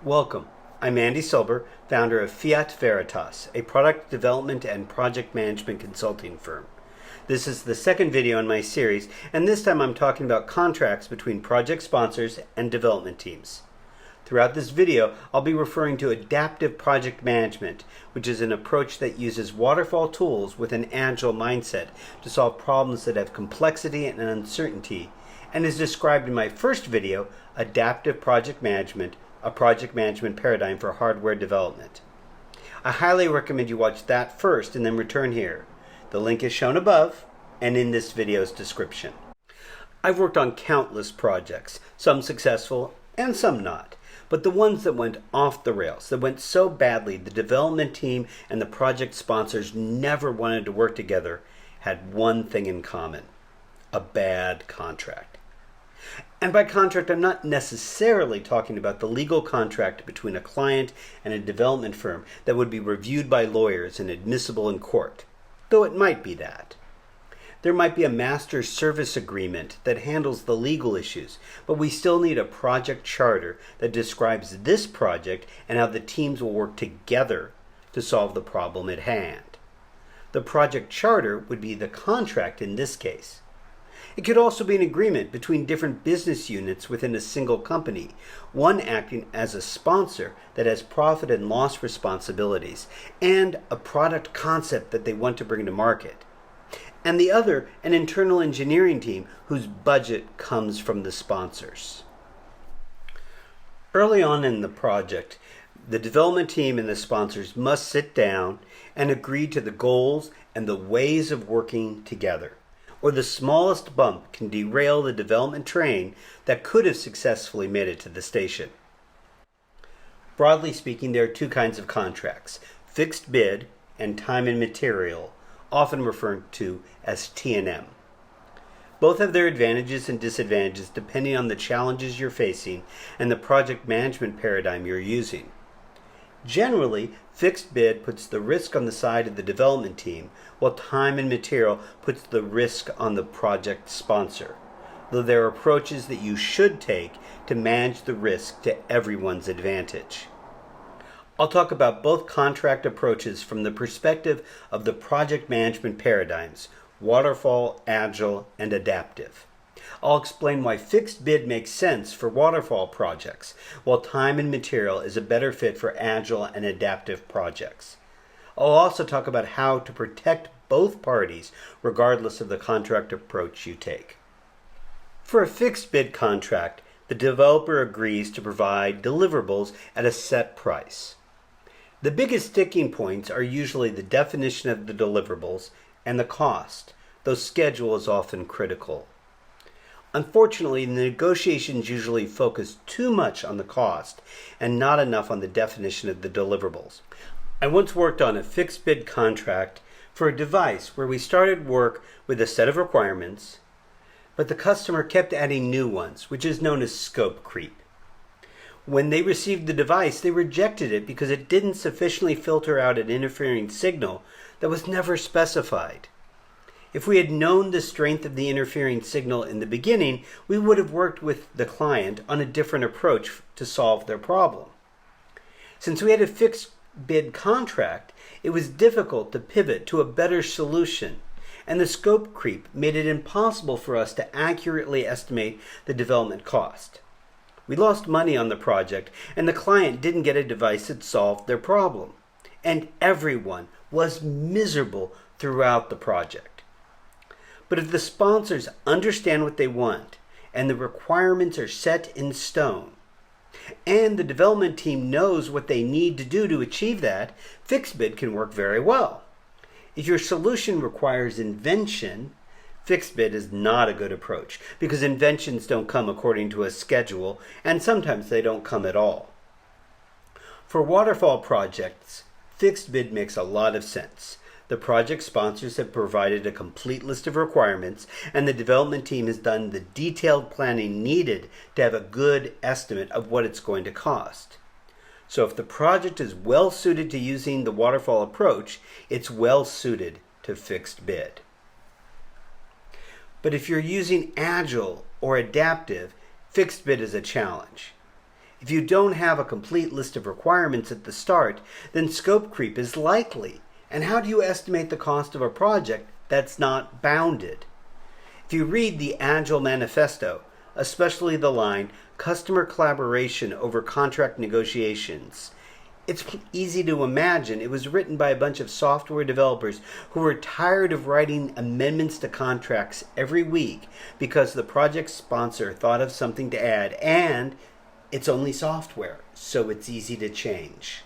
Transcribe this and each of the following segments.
Welcome. I'm Andy Silber, founder of Fiat Veritas, a product development and project management consulting firm. This is the second video in my series, and this time I'm talking about contracts between project sponsors and development teams. Throughout this video, I'll be referring to adaptive project management, which is an approach that uses waterfall tools with an agile mindset to solve problems that have complexity and uncertainty, and is described in my first video, Adaptive Project Management, a project management paradigm for hardware development. I highly recommend you watch that first and then return here. The link is shown above and in this video's description. I've worked on countless projects, some successful and some not. But the ones that went off the rails, that went so badly the development team and the project sponsors never wanted to work together, had one thing in common: a bad contract. And by contract, I'm not necessarily talking about the legal contract between a client and a development firm that would be reviewed by lawyers and admissible in court, though it might be that. There might be a master service agreement that handles the legal issues, but we still need a project charter that describes this project and how the teams will work together to solve the problem at hand. The project charter would be the contract in this case. It could also be an agreement between different business units within a single company, one acting as a sponsor that has profit and loss responsibilities, and a product concept that they want to bring to market, and the other an internal engineering team whose budget comes from the sponsors. Early on in the project, the development team and the sponsors must sit down and agree to the goals and the ways of working together, or the smallest bump can derail the development train that could have successfully made it to the station. Broadly speaking, there are two kinds of contracts: fixed bid and time and material, often referred to as T&M. Both have their advantages and disadvantages depending on the challenges you're facing and the project management paradigm you're using. Generally, fixed bid puts the risk on the side of the development team, while time and material puts the risk on the project sponsor, though there are approaches that you should take to manage the risk to everyone's advantage. I'll talk about both contract approaches from the perspective of the project management paradigms: waterfall, agile, and adaptive. I'll explain why fixed bid makes sense for waterfall projects, while time and material is a better fit for agile and adaptive projects. I'll also talk about how to protect both parties regardless of the contract approach you take. For a fixed bid contract, the developer agrees to provide deliverables at a set price. The biggest sticking points are usually the definition of the deliverables and the cost, though schedule is often critical. Unfortunately, the negotiations usually focus too much on the cost and not enough on the definition of the deliverables. I once worked on a fixed bid contract for a device where we started work with a set of requirements, but the customer kept adding new ones, which is known as scope creep. When they received the device, they rejected it because it didn't sufficiently filter out an interfering signal that was never specified. If we had known the strength of the interfering signal in the beginning, we would have worked with the client on a different approach to solve their problem. Since we had a fixed bid contract, it was difficult to pivot to a better solution, and the scope creep made it impossible for us to accurately estimate the development cost. We lost money on the project, and the client didn't get a device that solved their problem. And everyone was miserable throughout the project. But if the sponsors understand what they want, and the requirements are set in stone, and the development team knows what they need to do to achieve that, fixed bid can work very well. If your solution requires invention, fixed bid is not a good approach, because inventions don't come according to a schedule, and sometimes they don't come at all. For waterfall projects, fixed bid makes a lot of sense. The project sponsors have provided a complete list of requirements, and the development team has done the detailed planning needed to have a good estimate of what it's going to cost. So if the project is well suited to using the waterfall approach, it's well suited to fixed bid. But if you're using agile or adaptive, fixed bid is a challenge. If you don't have a complete list of requirements at the start, then scope creep is likely. And how do you estimate the cost of a project that's not bounded? If you read the Agile Manifesto, especially the line, customer collaboration over contract negotiations, it's easy to imagine it was written by a bunch of software developers who were tired of writing amendments to contracts every week because the project sponsor thought of something to add, and it's only software, so it's easy to change.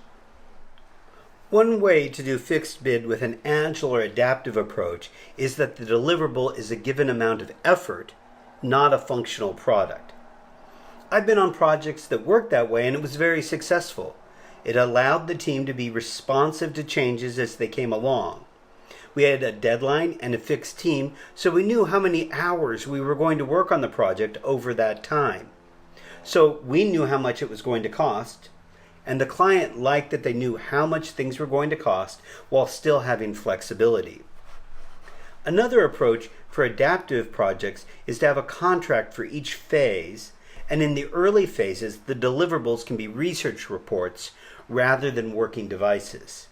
One way to do fixed bid with an agile or adaptive approach is that the deliverable is a given amount of effort, not a functional product. I've been on projects that worked that way, and it was very successful. It allowed the team to be responsive to changes as they came along. We had a deadline and a fixed team, so we knew how many hours we were going to work on the project over that time. So we knew how much it was going to cost, and the client liked that they knew how much things were going to cost while still having flexibility. Another approach for adaptive projects is to have a contract for each phase, and in the early phases, the deliverables can be research reports rather than working devices.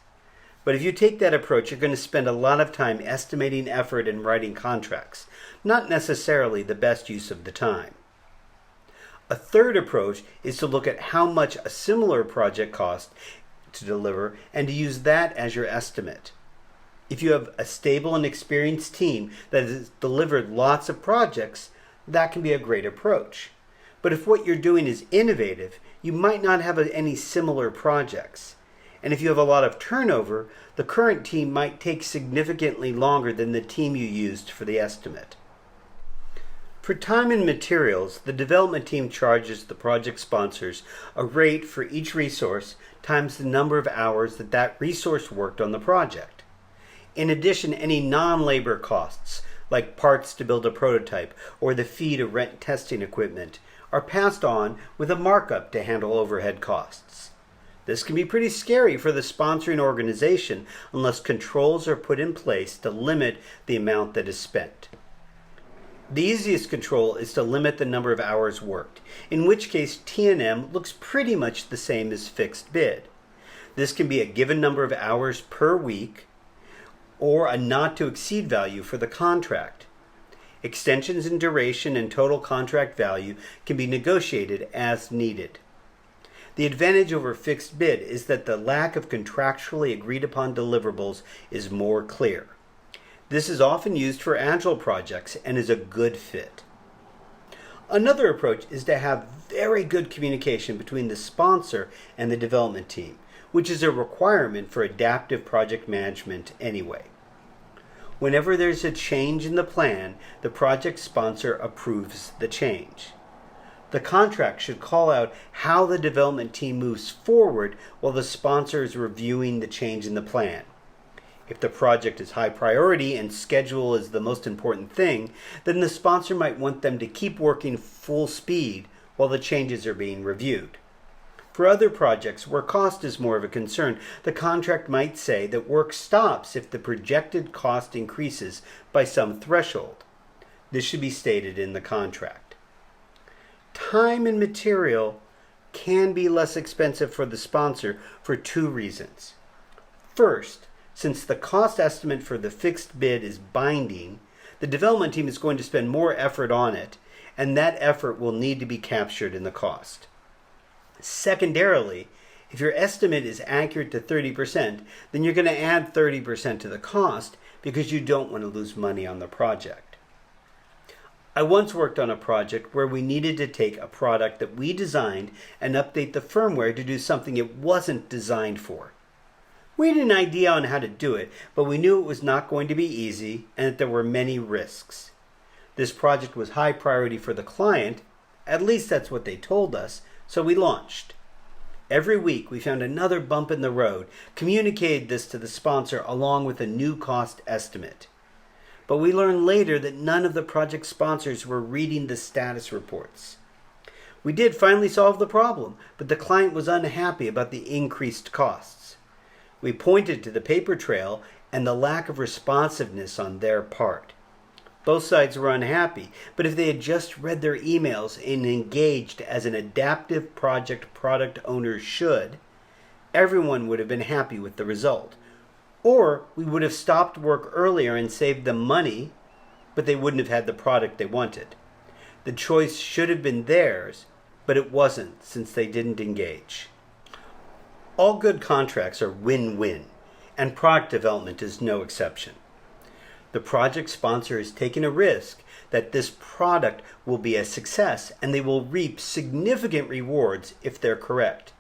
But if you take that approach, you're going to spend a lot of time estimating effort and writing contracts, not necessarily the best use of the time. A third approach is to look at how much a similar project costs to deliver and to use that as your estimate. If you have a stable and experienced team that has delivered lots of projects, that can be a great approach. But if what you're doing is innovative, you might not have any similar projects. And if you have a lot of turnover, the current team might take significantly longer than the team you used for the estimate. For time and materials, the development team charges the project sponsors a rate for each resource times the number of hours that resource worked on the project. In addition, any non-labor costs, like parts to build a prototype or the fee to rent testing equipment, are passed on with a markup to handle overhead costs. This can be pretty scary for the sponsoring organization unless controls are put in place to limit the amount that is spent. The easiest control is to limit the number of hours worked, in which case T&M looks pretty much the same as fixed bid. This can be a given number of hours per week or a not to exceed value for the contract. Extensions in duration and total contract value can be negotiated as needed. The advantage over fixed bid is that the lack of contractually agreed upon deliverables is more clear. This is often used for agile projects and is a good fit. Another approach is to have very good communication between the sponsor and the development team, which is a requirement for adaptive project management anyway. Whenever there's a change in the plan, the project sponsor approves the change. The contract should call out how the development team moves forward while the sponsor is reviewing the change in the plan. If the project is high priority and schedule is the most important thing, then the sponsor might want them to keep working full speed while the changes are being reviewed. For other projects where cost is more of a concern, the contract might say that work stops if the projected cost increases by some threshold. This should be stated in the contract. Time and material can be less expensive for the sponsor for two reasons. First, since the cost estimate for the fixed bid is binding, the development team is going to spend more effort on it, and that effort will need to be captured in the cost. Secondarily, if your estimate is accurate to 30%, then you're going to add 30% to the cost because you don't want to lose money on the project. I once worked on a project where we needed to take a product that we designed and update the firmware to do something it wasn't designed for. We had an idea on how to do it, but we knew it was not going to be easy and that there were many risks. This project was high priority for the client, at least that's what they told us, so we launched. Every week we found another bump in the road, communicated this to the sponsor along with a new cost estimate. But we learned later that none of the project sponsors were reading the status reports. We did finally solve the problem, but the client was unhappy about the increased costs. We pointed to the paper trail and the lack of responsiveness on their part. Both sides were unhappy, but if they had just read their emails and engaged as an adaptive project product owner should, everyone would have been happy with the result. Or we would have stopped work earlier and saved them money, but they wouldn't have had the product they wanted. The choice should have been theirs, but it wasn't since they didn't engage. All good contracts are win-win, and product development is no exception. The project sponsor is taking a risk that this product will be a success and they will reap significant rewards if they're correct.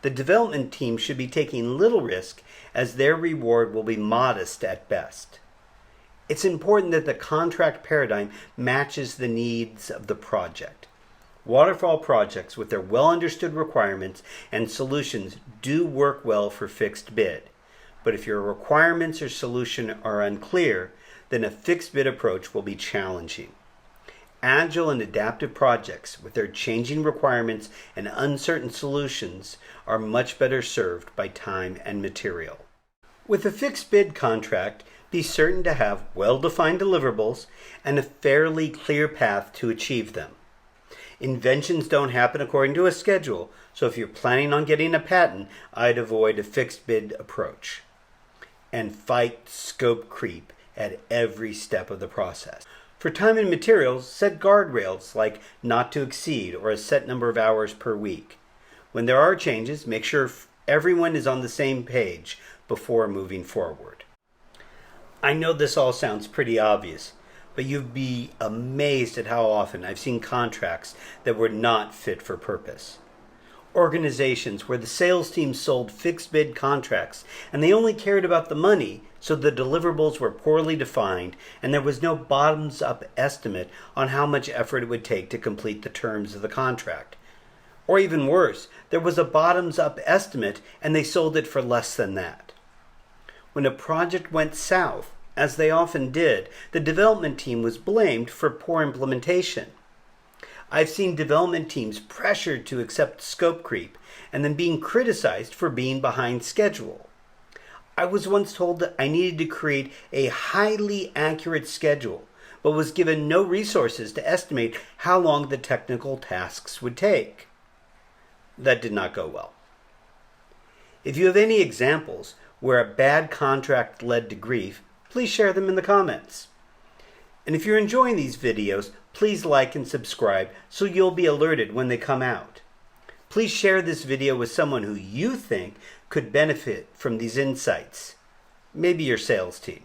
The development team should be taking little risk as their reward will be modest at best. It's important that the contract paradigm matches the needs of the project. Waterfall projects with their well-understood requirements and solutions do work well for fixed bid. But if your requirements or solution are unclear, then a fixed bid approach will be challenging. Agile and adaptive projects with their changing requirements and uncertain solutions are much better served by time and material. With a fixed bid contract, be certain to have well-defined deliverables and a fairly clear path to achieve them. Inventions don't happen according to a schedule, so if you're planning on getting a patent, I'd avoid a fixed bid approach. And fight scope creep at every step of the process. For time and materials, set guardrails like not to exceed or a set number of hours per week. When there are changes, make sure everyone is on the same page before moving forward. I know this all sounds pretty obvious, but you'd be amazed at how often I've seen contracts that were not fit for purpose. Organizations where the sales team sold fixed bid contracts and they only cared about the money, so the deliverables were poorly defined and there was no bottoms-up estimate on how much effort it would take to complete the terms of the contract. Or even worse, there was a bottoms-up estimate and they sold it for less than that. When a project went south, as they often did, the development team was blamed for poor implementation. I've seen development teams pressured to accept scope creep and then being criticized for being behind schedule. I was once told that I needed to create a highly accurate schedule, but was given no resources to estimate how long the technical tasks would take. That did not go well. If you have any examples where a bad contract led to grief, please share them in the comments. And if you're enjoying these videos, please like and subscribe so you'll be alerted when they come out. Please share this video with someone who you think could benefit from these insights. Maybe your sales team.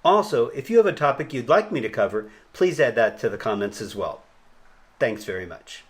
Also, if you have a topic you'd like me to cover, please add that to the comments as well. Thanks very much.